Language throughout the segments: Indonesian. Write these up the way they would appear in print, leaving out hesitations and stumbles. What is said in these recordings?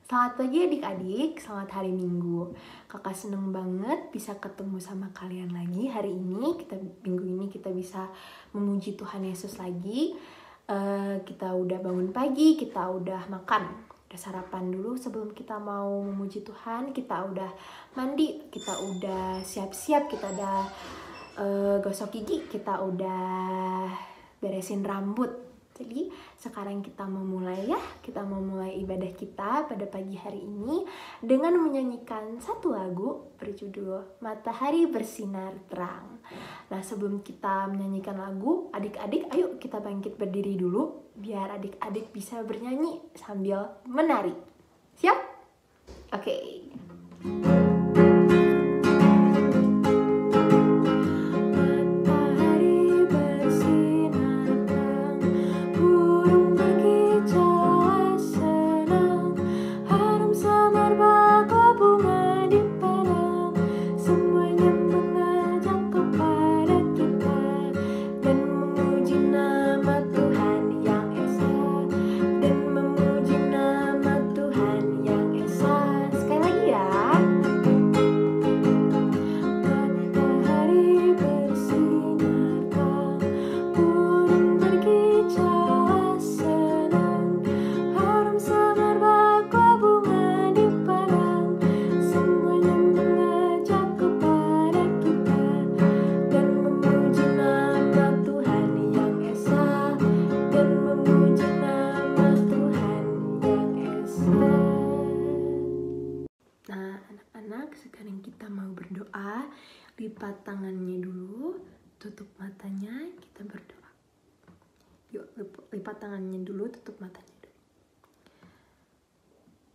Selamat pagi adik-adik, selamat hari Minggu. Kakak seneng banget bisa ketemu sama kalian lagi hari ini. Minggu ini kita bisa memuji Tuhan Yesus lagi. Kita udah bangun pagi, kita udah makan, udah sarapan dulu sebelum kita mau memuji Tuhan. Kita udah mandi, kita udah siap-siap, kita udah gosok gigi, kita udah beresin rambut. Jadi sekarang kita mau mulai ya, kita mau mulai ibadah kita pada pagi hari ini dengan menyanyikan satu lagu berjudul Matahari Bersinar Terang. Nah sebelum kita menyanyikan lagu, adik-adik ayo kita bangkit berdiri dulu biar adik-adik bisa bernyanyi sambil menari. Siap? Oke. Sekarang kita mau berdoa. Lipat tangannya dulu, tutup matanya, kita berdoa. Yuk, lipat tangannya dulu, tutup matanya dulu.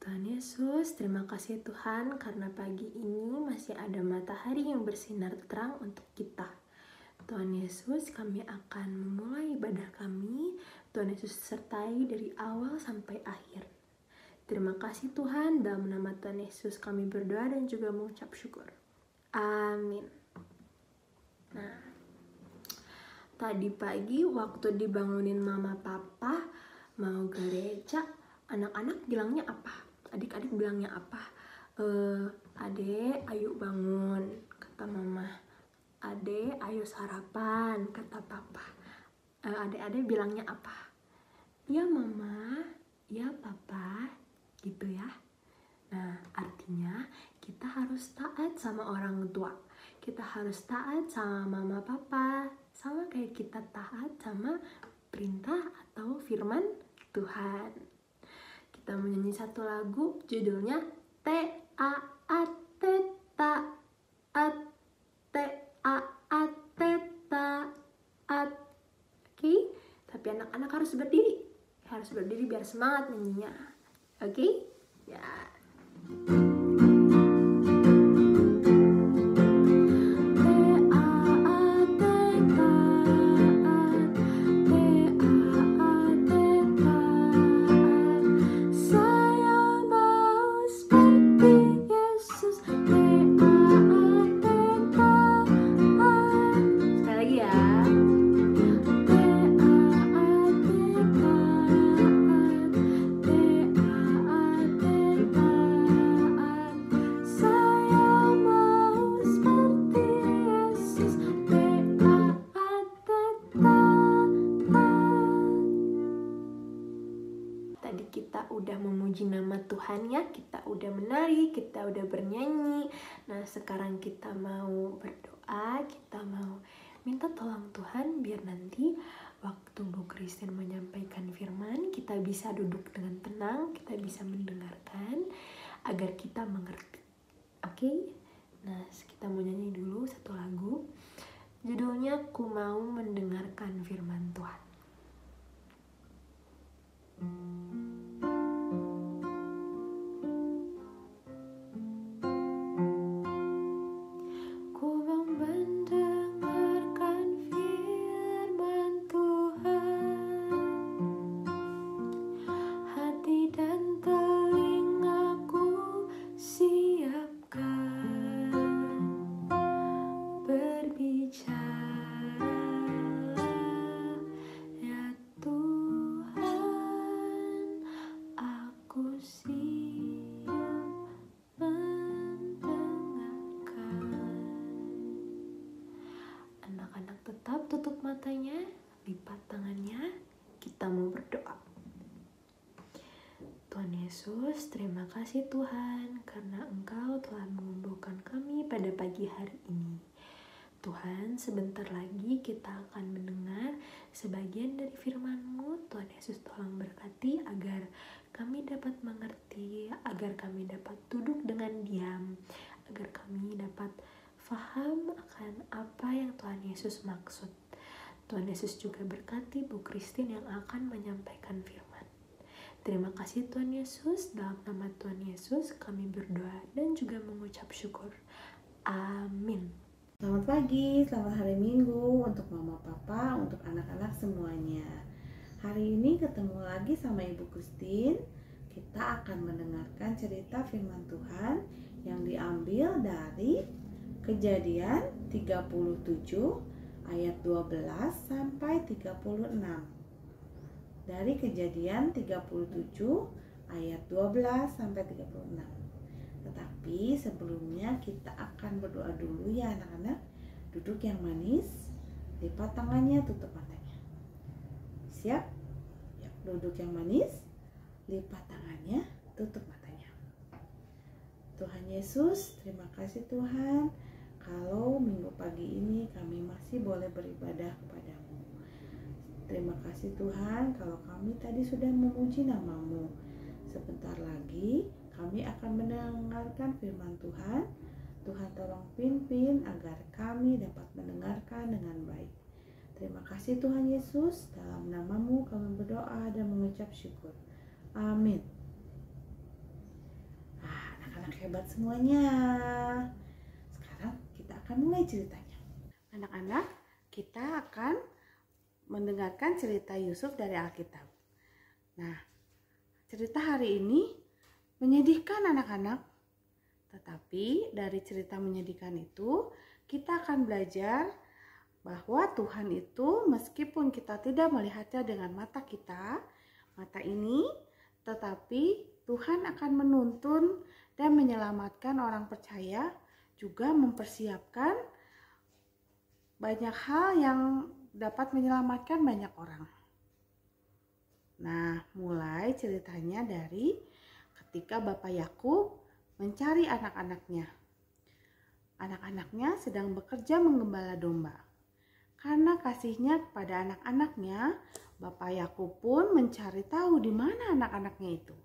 Tuhan Yesus, terima kasih Tuhan karena pagi ini masih ada matahari yang bersinar terang untuk kita. Tuhan Yesus, kami akan memulai ibadah kami. Tuhan Yesus sertai dari awal sampai akhir. Terima kasih Tuhan, dalam nama Tuhan Yesus kami berdoa dan juga mengucap syukur. Amin. Nah, tadi pagi waktu dibangunin mama papa mau gereja, anak-anak bilangnya apa? Adik-adik bilangnya apa? Adek, ayo bangun, kata mama. Adek, ayo sarapan, kata papa. Adek-adek bilangnya apa? Ya mama, ya papa. Gitu ya. Nah, artinya kita harus taat sama orang tua. Kita harus taat sama mama papa. Sama kayak kita taat sama perintah atau firman Tuhan. Kita menyanyi satu lagu judulnya T-A-A-T taat, T-A-A-T. Oke, tapi anak-anak harus berdiri. Harus berdiri biar semangat nyanyinya. Oke? Ya. Tuhan ya, kita udah menari, kita udah bernyanyi. Nah sekarang kita mau berdoa, kita mau minta tolong Tuhan biar nanti waktu Bu Christine menyampaikan firman kita bisa duduk dengan tenang, kita bisa mendengarkan agar kita mengerti. Oke? Nah kita mau nyanyi dulu satu lagu judulnya Ku Mau Mendengarkan Firman Tuhan. Berbicara ya Tuhan. lipat tangannya, kita mau berdoa. Tuhan Yesus, terima kasih Tuhan karena Engkau telah mengumpulkan kami pada pagi hari ini. Tuhan, sebentar lagi kita akan mendengar sebagian dari firman-Mu. Tuhan Yesus tolong berkati agar kami dapat mengerti, agar kami dapat duduk dengan diam, agar kami dapat faham akan apa yang Tuhan Yesus maksud. Tuhan Yesus juga berkati Bu Christine yang akan menyampaikan firman. Terima kasih Tuhan Yesus, dalam nama Tuhan Yesus kami berdoa dan juga mengucap syukur. Amin. Selamat pagi, selamat hari Minggu untuk Mama Papa, untuk anak-anak semuanya. Hari ini ketemu lagi sama Ibu Christine. Kita akan mendengarkan cerita firman Tuhan yang diambil dari Kejadian 37 ayat 12 sampai 36. Dari Kejadian 37 ayat 12 sampai 36. Tetapi sebelumnya kita akan berdoa dulu ya anak-anak. Duduk yang manis, lipat tangannya, tutup matanya. Siap? Ya, duduk yang manis, lipat tangannya, tutup matanya. Tuhan Yesus, terima kasih Tuhan, kalau minggu pagi ini kami masih boleh beribadah kepadamu. Terima kasih Tuhan kalau kami tadi sudah memuji nama-Mu. Sebentar lagi kami akan mendengarkan firman Tuhan. Tuhan tolong pimpin agar kami dapat mendengarkan dengan baik. Terima kasih Tuhan Yesus, dalam nama-Mu kami berdoa dan mengucap syukur. Amin. Anak-anak hebat semuanya. Sekarang kita akan mulai ceritanya. Anak-anak, kita akan mendengarkan cerita Yusuf dari Alkitab. Nah, cerita hari ini menyedihkan anak-anak. Tetapi dari cerita menyedihkan itu, kita akan belajar bahwa Tuhan itu meskipun kita tidak melihatnya dengan mata kita, mata ini, tetapi Tuhan akan menuntun dan menyelamatkan orang percaya, juga mempersiapkan banyak hal yang dapat menyelamatkan banyak orang. Nah, mulai ceritanya dari ketika Bapak Yakub mencari anak-anaknya. Anak-anaknya sedang bekerja menggembala domba. Karena kasihnya kepada anak-anaknya, Bapak Yakub pun mencari tahu di mana anak-anaknya itu.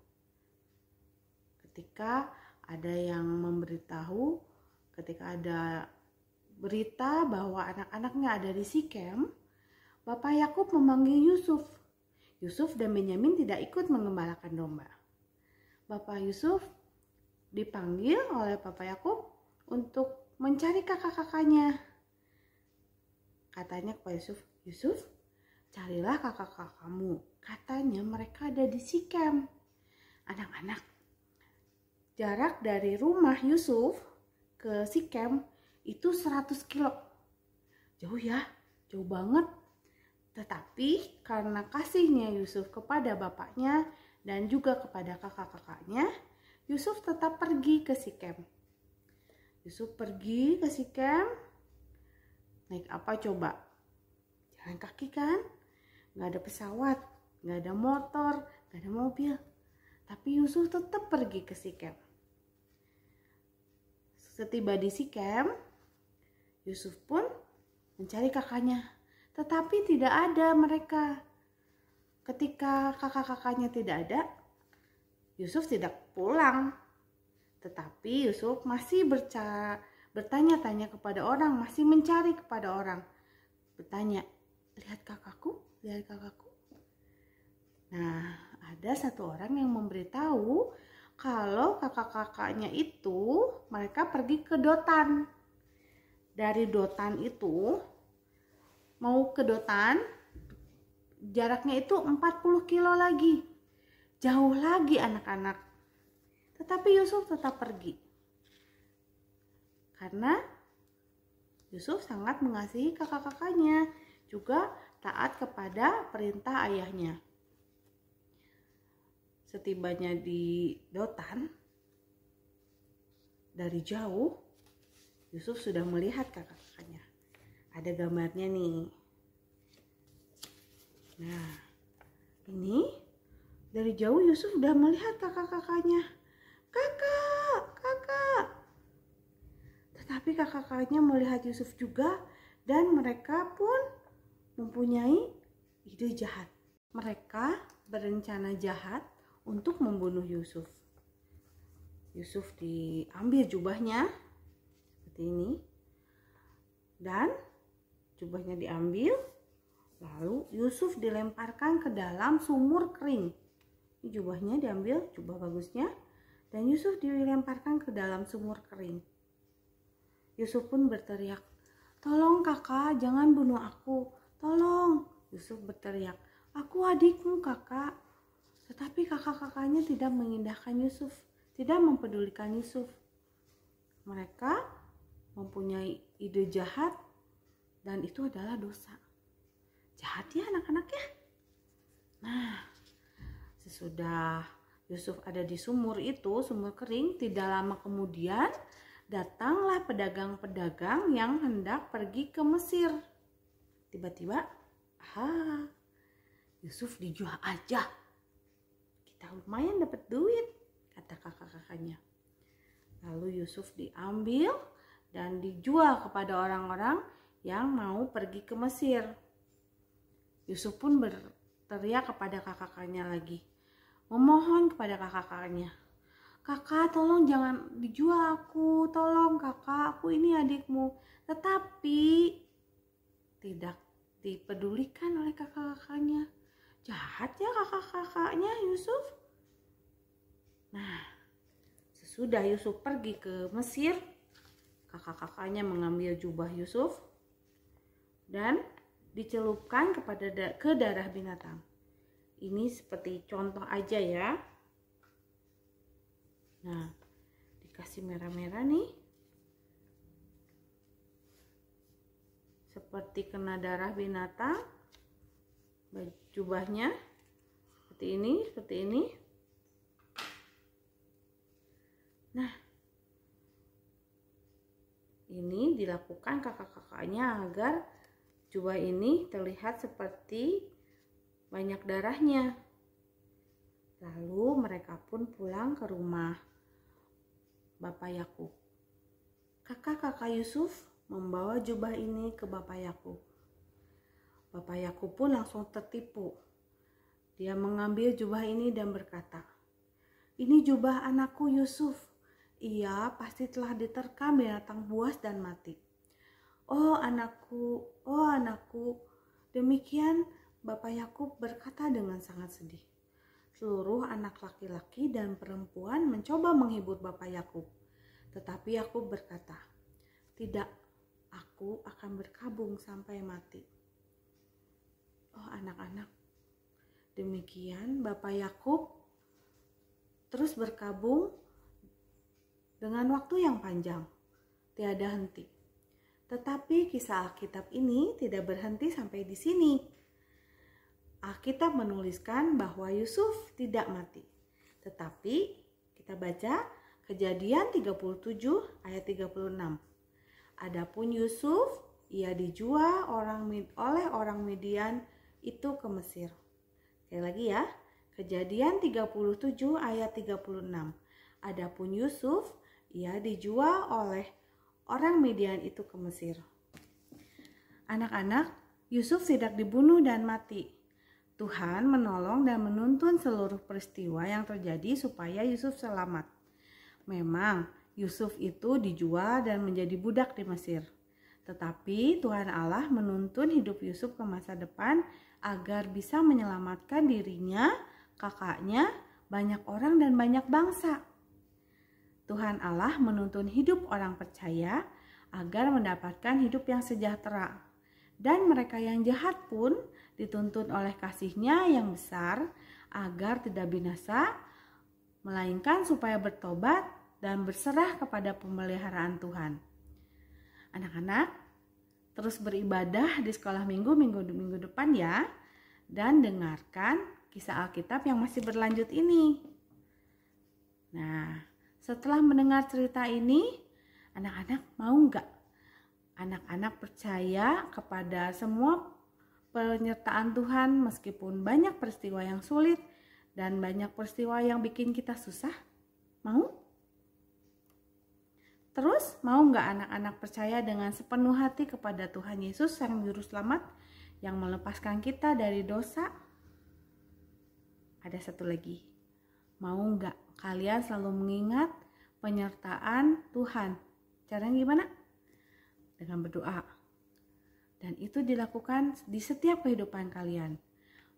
Ketika ada yang memberitahu, ketika ada berita bahwa anak-anaknya ada di Sikem, Bapak Yakub memanggil Yusuf. Yusuf dan Benyamin tidak ikut menggembalakan domba. Bapak Yusuf dipanggil oleh Bapak Yakub untuk mencari kakak-kakaknya. Katanya kepada Yusuf, Yusuf, carilah kakak-kakak kamu. Katanya mereka ada di Sikem. Anak-anak, jarak dari rumah Yusuf ke Sikem itu 100 kilo. Jauh ya, jauh banget. Tetapi karena kasihnya Yusuf kepada bapaknya dan juga kepada kakak-kakaknya, Yusuf tetap pergi ke Sikem. Yusuf pergi ke Sikem, naik apa coba? Jalan kaki kan? Gak ada pesawat, gak ada motor, gak ada mobil. Tapi Yusuf tetap pergi ke Sikem. Setiba di Sikem, Yusuf pun mencari kakaknya, tetapi tidak ada mereka. Ketika kakak-kakaknya tidak ada, Yusuf tidak pulang. Tetapi Yusuf masih bertanya-tanya kepada orang, masih mencari kepada orang. Bertanya, lihat kakakku, lihat kakakku. Nah, ada satu orang yang memberitahu kalau kakak-kakaknya itu mereka pergi ke Dotan. Dari Dotan itu mau ke Dotan jaraknya itu 40 kilo lagi. Jauh lagi anak-anak. Tetapi Yusuf tetap pergi. Karena Yusuf sangat mengasihi kakak-kakaknya, juga taat kepada perintah ayahnya. Setibanya di Dotan, dari jauh Yusuf sudah melihat kakak-kakaknya. Ada gambarnya nih. Nah, ini dari jauh Yusuf sudah melihat kakak-kakaknya. Kakak, kakak. Tetapi kakak-kakaknya melihat Yusuf juga dan mereka pun mempunyai ide jahat. Mereka berencana jahat untuk membunuh Yusuf. Yusuf diambil jubahnya seperti ini. Dan jubahnya diambil, lalu Yusuf dilemparkan ke dalam sumur kering. Ini jubahnya diambil, jubah bagusnya, dan Yusuf dilemparkan ke dalam sumur kering. Yusuf pun berteriak, "Tolong kakak, jangan bunuh aku, tolong!" Yusuf berteriak, "Aku adikmu kakak." Tetapi kakak-kakaknya tidak mengindahkan Yusuf, tidak mempedulikan Yusuf. Mereka mempunyai ide jahat dan itu adalah dosa. Jahat ya anak-anak ya. Nah, sesudah Yusuf ada di sumur itu, sumur kering, tidak lama kemudian datanglah pedagang-pedagang yang hendak pergi ke Mesir. Tiba-tiba, Yusuf dijual aja. Kita lumayan dapat duit, kata kakak-kakaknya. Lalu Yusuf diambil dan dijual kepada orang-orang yang mau pergi ke Mesir. Yusuf pun berteriak kepada kakak-kakaknya lagi, memohon kepada kakak-kakaknya, "Kakak, tolong jangan dijual aku, tolong kakak, aku ini adikmu." Tetapi tidak dipedulikan oleh kakak-kakaknya. Jahat ya kakak-kakaknya Yusuf. Nah, sesudah Yusuf pergi ke Mesir, kakak-kakaknya mengambil jubah Yusuf dan dicelupkan ke darah binatang. Ini seperti contoh aja ya. Nah, dikasih merah-merah nih. Seperti kena darah binatang. Jubahnya seperti ini, seperti ini. Nah, ini dilakukan kakak-kakaknya agar jubah ini terlihat seperti banyak darahnya. Lalu mereka pun pulang ke rumah Bapak Yakub. Kakak-kakak Yusuf membawa jubah ini ke Bapak Yakub. Bapak Yakub pun langsung tertipu. Dia mengambil jubah ini dan berkata, "Ini jubah anakku Yusuf. Ia pasti telah diterkam binatang buas dan mati." Oh anakku, demikian Bapak Yakub berkata dengan sangat sedih. Seluruh anak laki-laki dan perempuan mencoba menghibur Bapak Yakub. Tetapi Yakub berkata, "Tidak, aku akan berkabung sampai mati." Oh anak-anak, demikian Bapak Yakub terus berkabung dengan waktu yang panjang, tiada henti. Tetapi kisah Alkitab ini tidak berhenti sampai di sini. Alkitab menuliskan bahwa Yusuf tidak mati. Tetapi kita baca Kejadian 37 ayat 36. Adapun Yusuf, ia dijual oleh orang Midian itu ke Mesir. Sekali lagi ya, Kejadian 37 ayat 36. Adapun Yusuf, ia dijual oleh orang Midian itu ke Mesir. Anak-anak, Yusuf tidak dibunuh dan mati. Tuhan menolong dan menuntun seluruh peristiwa yang terjadi supaya Yusuf selamat. Memang Yusuf itu dijual dan menjadi budak di Mesir. Tetapi Tuhan Allah menuntun hidup Yusuf ke masa depan agar bisa menyelamatkan dirinya, kakaknya, banyak orang dan banyak bangsa. Tuhan Allah menuntun hidup orang percaya agar mendapatkan hidup yang sejahtera. Dan mereka yang jahat pun dituntun oleh kasih-Nya yang besar agar tidak binasa, melainkan supaya bertobat dan berserah kepada pemeliharaan Tuhan. Anak-anak, terus beribadah di sekolah minggu depan ya, dan dengarkan kisah Alkitab yang masih berlanjut ini. Nah, setelah mendengar cerita ini, anak-anak mau nggak? Anak-anak percaya kepada semua penyertaan Tuhan meskipun banyak peristiwa yang sulit dan banyak peristiwa yang bikin kita susah? Mau? Terus mau nggak anak-anak percaya dengan sepenuh hati kepada Tuhan Yesus Sang Juru Selamat yang melepaskan kita dari dosa? Ada satu lagi. Mau nggak kalian selalu mengingat penyertaan Tuhan? Caranya gimana? Dengan berdoa. Dan itu dilakukan di setiap kehidupan kalian.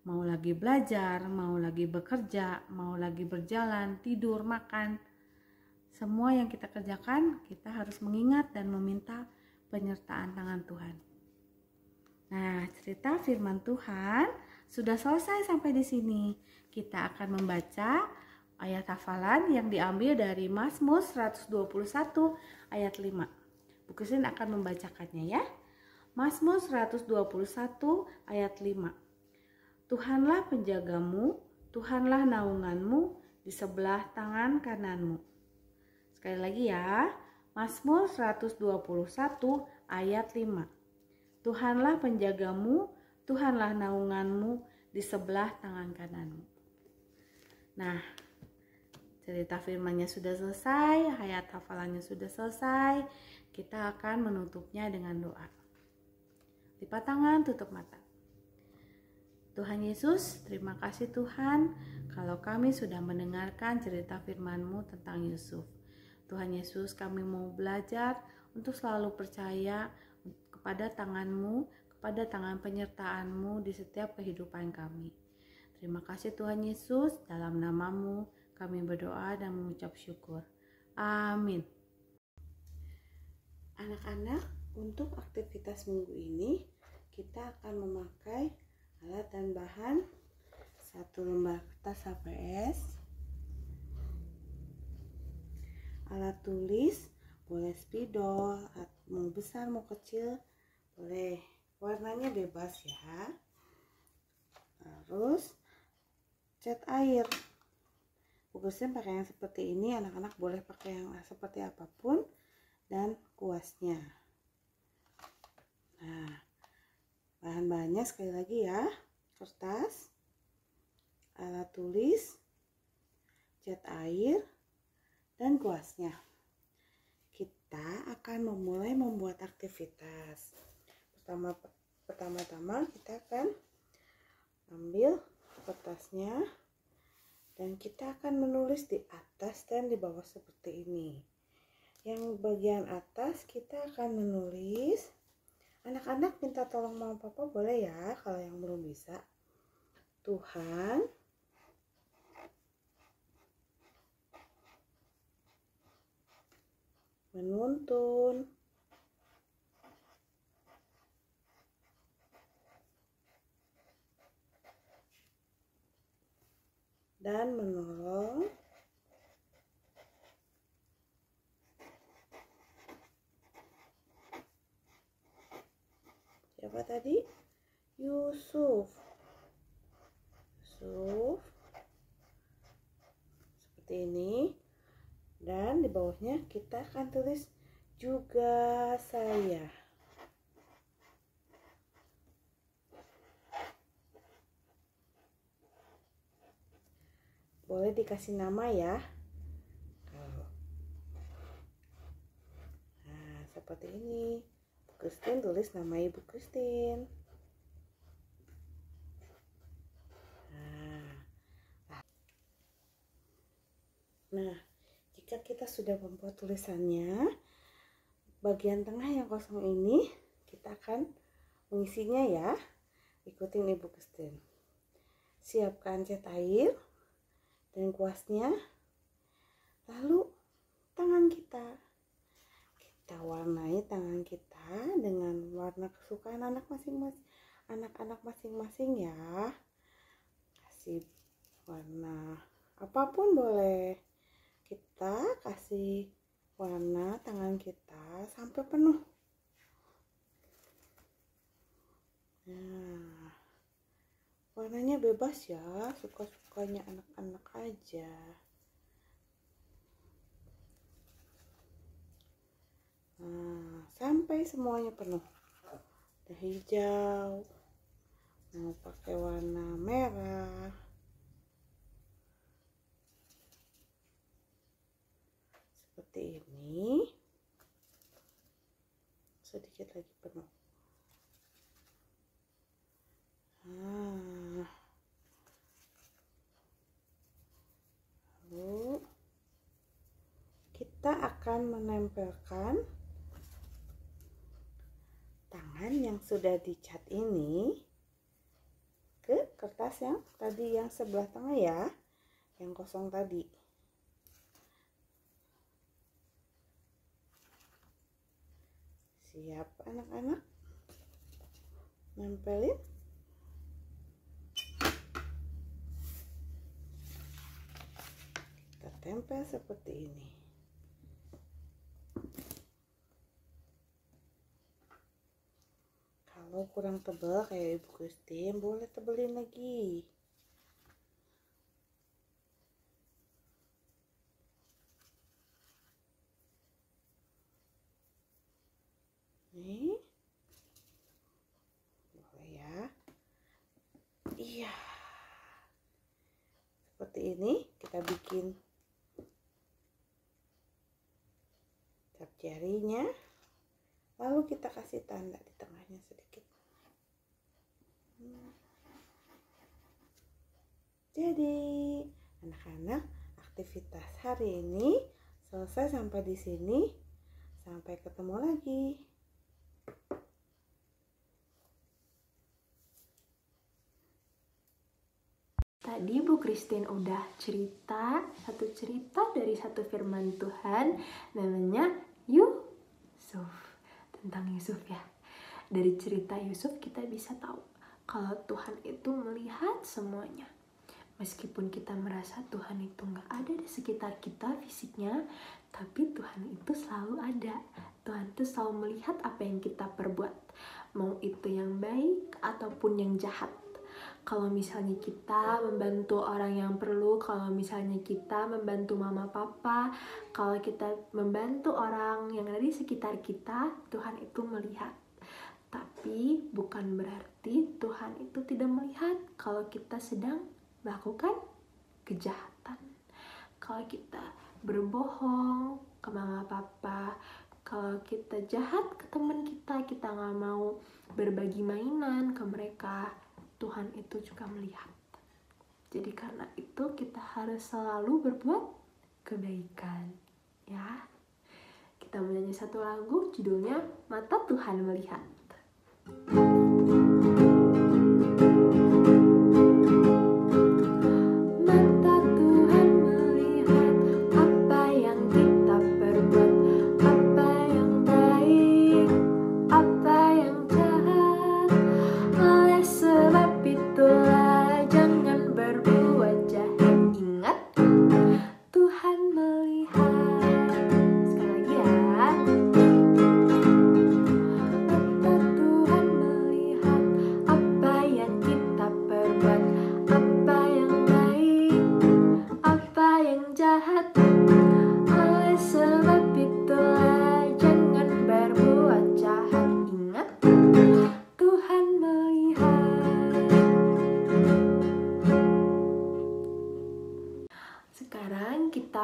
Mau lagi belajar, mau lagi bekerja, mau lagi berjalan, tidur, makan. Semua yang kita kerjakan, kita harus mengingat dan meminta penyertaan tangan Tuhan. Nah, cerita firman Tuhan sudah selesai sampai di sini. Kita akan membaca ayat hafalan yang diambil dari Mazmur 121 ayat 5. Bu Christine akan membacakannya ya. Mazmur 121 ayat 5. Tuhanlah penjagamu, Tuhanlah naunganmu di sebelah tangan kananmu. Sekali lagi ya, Mazmur 121 ayat 5. Tuhanlah penjagamu, Tuhanlah naunganmu di sebelah tangan kananmu. Nah, cerita firman-Nya sudah selesai, ayat hafalannya sudah selesai. Kita akan menutupnya dengan doa. Lipat tangan, tutup mata. Tuhan Yesus, terima kasih Tuhan kalau kami sudah mendengarkan cerita firman-Mu tentang Yusuf. Tuhan Yesus, kami mau belajar untuk selalu percaya kepada tangan-Mu, kepada tangan penyertaan-Mu di setiap kehidupan kami. Terima kasih Tuhan Yesus, dalam nama-Mu kami berdoa dan mengucap syukur. Amin. Anak-anak, untuk aktivitas minggu ini kita akan memakai alat dan bahan 1 lembar kertas HVS, alat tulis, boleh spidol, mau besar mau kecil boleh, warnanya bebas ya. Terus cat air, Bu Christine pakai yang seperti ini, anak-anak boleh pakai yang seperti apapun, dan kuasnya. Nah, bahan-bahannya sekali lagi ya, kertas, alat tulis, cat air, dan kuasnya. Kita akan memulai membuat aktivitas. Pertama-tama kita akan ambil kertasnya dan kita akan menulis di atas dan di bawah seperti ini. Yang bagian atas kita akan menulis, anak-anak minta tolong mama papa boleh ya kalau yang belum bisa. Tuhan menuntun dan menolong siapa tadi? Yusuf. Seperti ini. Dan di bawahnya kita akan tulis juga saya. Boleh dikasih nama ya. Nah, seperti ini. Bu Christine tulis nama Ibu Christine. Nah, jika kita sudah membuat tulisannya, bagian tengah yang kosong ini kita akan mengisinya ya. Ikutin Ibu Christine. Siapkan cat air dan kuasnya. Lalu tangan kita warnai tangan kita dengan warna kesukaan anak-anak masing-masing ya. Kasih warna apapun boleh. Kita kasih warna tangan kita sampai penuh. Nah, warnanya bebas ya, suka-sukanya anak-anak aja. Nah, sampai semuanya penuh. Ada hijau, Mau pakai warna merah. Seperti ini. Sedikit lagi penuh. Nah. Lalu kita akan menempelkan tangan yang sudah dicat ini ke kertas yang tadi, yang sebelah tengah ya, yang kosong tadi. Siap anak-anak? Nempelin. Kita tempel seperti ini. Kalau kurang tebal kayak Ibu Christine, boleh tebelin lagi. Nih. Boleh ya. Iya. Seperti ini kita bikin cap jarinya. Lalu kita kasih tanda di tengahnya sedikit. Jadi, anak-anak, aktivitas hari ini selesai sampai di sini. Sampai ketemu lagi. Tadi Bu Christine udah cerita dari satu firman Tuhan namanya Yusuf. Tentang Yusuf ya. Dari cerita Yusuf kita bisa tahu kalau Tuhan itu melihat semuanya. Meskipun kita merasa Tuhan itu nggak ada di sekitar kita fisiknya, tapi Tuhan itu selalu ada. Tuhan itu selalu melihat apa yang kita perbuat, mau itu yang baik ataupun yang jahat. Kalau misalnya kita membantu orang yang perlu, kalau misalnya kita membantu mama papa, kalau kita membantu orang yang ada di sekitar kita, Tuhan itu melihat. Tapi bukan berarti Tuhan itu tidak melihat kalau kita sedang melakukan kejahatan. Kalau kita berbohong ke mama papa, kalau kita jahat ke teman kita, kita nggak mau berbagi mainan ke mereka, Tuhan itu juga melihat. Jadi karena itu kita harus selalu berbuat kebaikan, ya. Kita menyanyi satu lagu judulnya Mata Tuhan Melihat.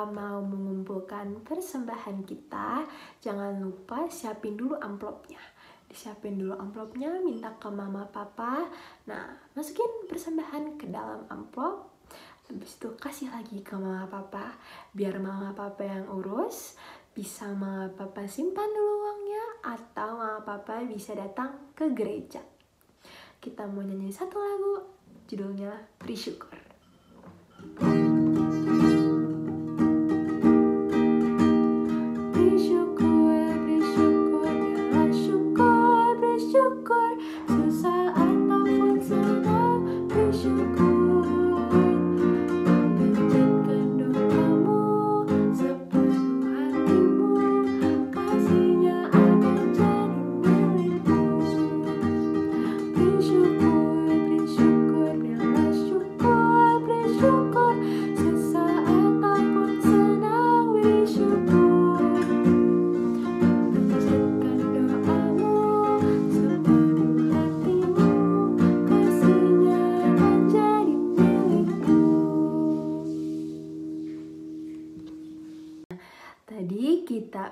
Mau mengumpulkan persembahan kita, jangan lupa siapin dulu amplopnya. Disiapin dulu amplopnya, minta ke mama papa. Nah, masukin persembahan ke dalam amplop. Habis itu kasih lagi ke mama papa, biar mama papa yang urus. Bisa mama papa simpan dulu uangnya, atau mama papa bisa datang ke gereja. Kita mau nyanyi satu lagu, judulnya Bersyukur. Bersyukur,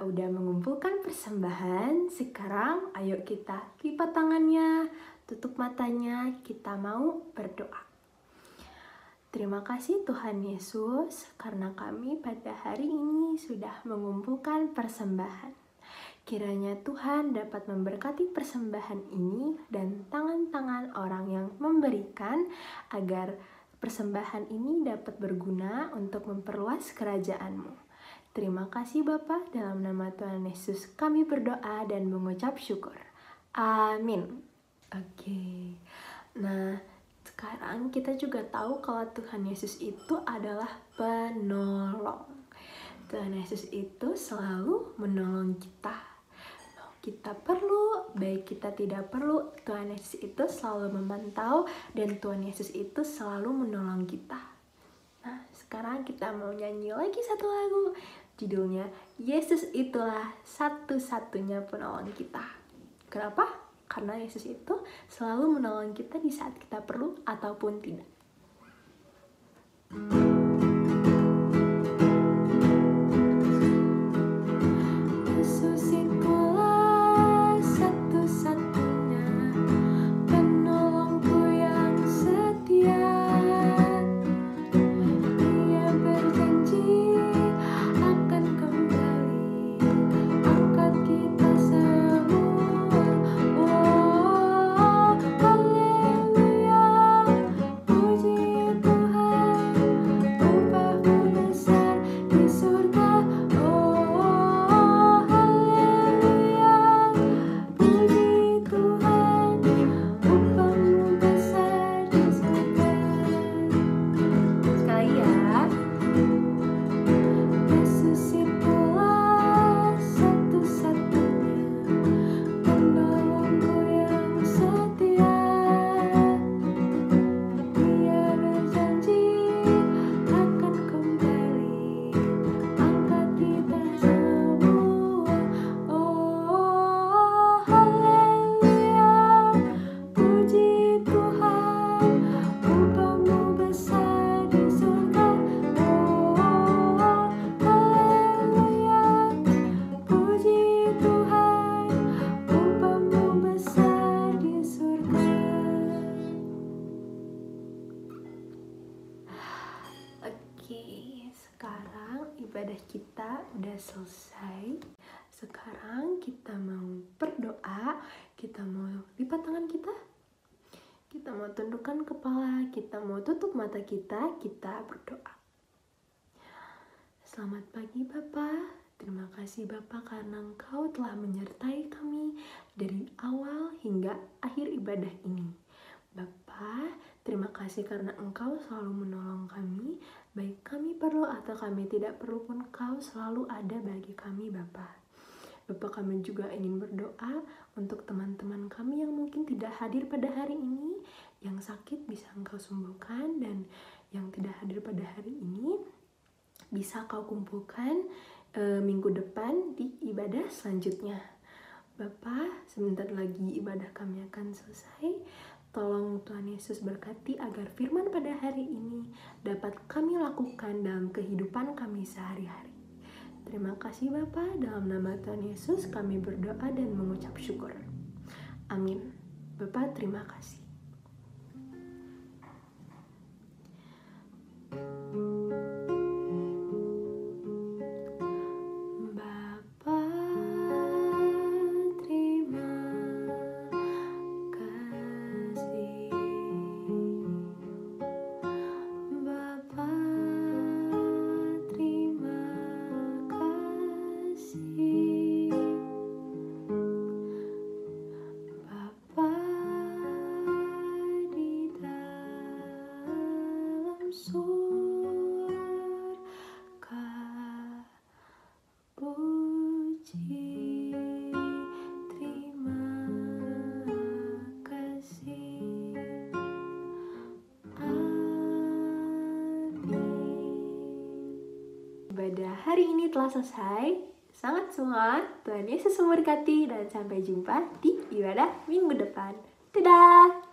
kita udah mengumpulkan persembahan, sekarang ayo kita lipat tangannya, tutup matanya, kita mau berdoa. Terima kasih Tuhan Yesus, karena kami pada hari ini sudah mengumpulkan persembahan. Kiranya Tuhan dapat memberkati persembahan ini dan tangan-tangan orang yang memberikan, agar persembahan ini dapat berguna untuk memperluas kerajaan-Mu. Terima kasih Bapa, dalam nama Tuhan Yesus kami berdoa dan mengucap syukur. Amin. Oke. Nah, sekarang kita juga tahu kalau Tuhan Yesus itu adalah penolong. Tuhan Yesus itu selalu menolong kita. Kita perlu, baik kita tidak perlu, Tuhan Yesus itu selalu memantau dan Tuhan Yesus itu selalu menolong kita. Nah, sekarang kita mau nyanyi lagi satu lagu. Judulnya, Yesus itulah satu-satunya penolong kita. Kenapa? Karena Yesus itu selalu menolong kita di saat kita perlu ataupun tidak. Yesus itulah satu-satunya penolongku yang setia. Dia berjanji akan kembali angkat kita semua. Oh, haleluya, puji Tuhan, upahmu besar di surga. Oh, haleluya, puji Tuhan, upahmu besar di surga. Sekali ya. Yesus itulah satu-satunya penolongku yang setia. Dia berjanji akan kembali angkat kita semua. Oh, haleluya, puji Tuhan, upahmu besar di surga. Oh, haleluya, puji Tuhan, upahmu besar di surga. Oke, sekarang ibadah kita udah selesai. Sekarang kita mau berdoa, kita mau lipat tangan kita mau tundukkan kepala, kita mau tutup mata kita berdoa. Selamat pagi Bapa. Terima kasih Bapa karena Engkau telah menyertai kami dari awal hingga akhir ibadah ini. Bapa, terima kasih karena Engkau selalu menolong kami, baik kami perlu atau kami tidak perlu pun Engkau selalu ada bagi kami Bapa. Bapa, kami juga ingin berdoa untuk teman-teman kami yang mungkin tidak hadir pada hari ini, yang sakit bisa Engkau sembuhkan, dan yang tidak hadir pada hari ini bisa Kau kumpulkan minggu depan di ibadah selanjutnya. Bapa, sebentar lagi ibadah kami akan selesai. Tolong Tuhan Yesus berkati agar firman pada hari ini dapat kami lakukan dalam kehidupan kami sehari-hari. Terima kasih Bapa, dalam nama Tuhan Yesus kami berdoa dan mengucap syukur. Amin. Bapa, terima kasih. Ibadah hari ini telah selesai. Sangat semangat, Tuhan Yesus memberkati, dan sampai jumpa di ibadah minggu depan. Dadah!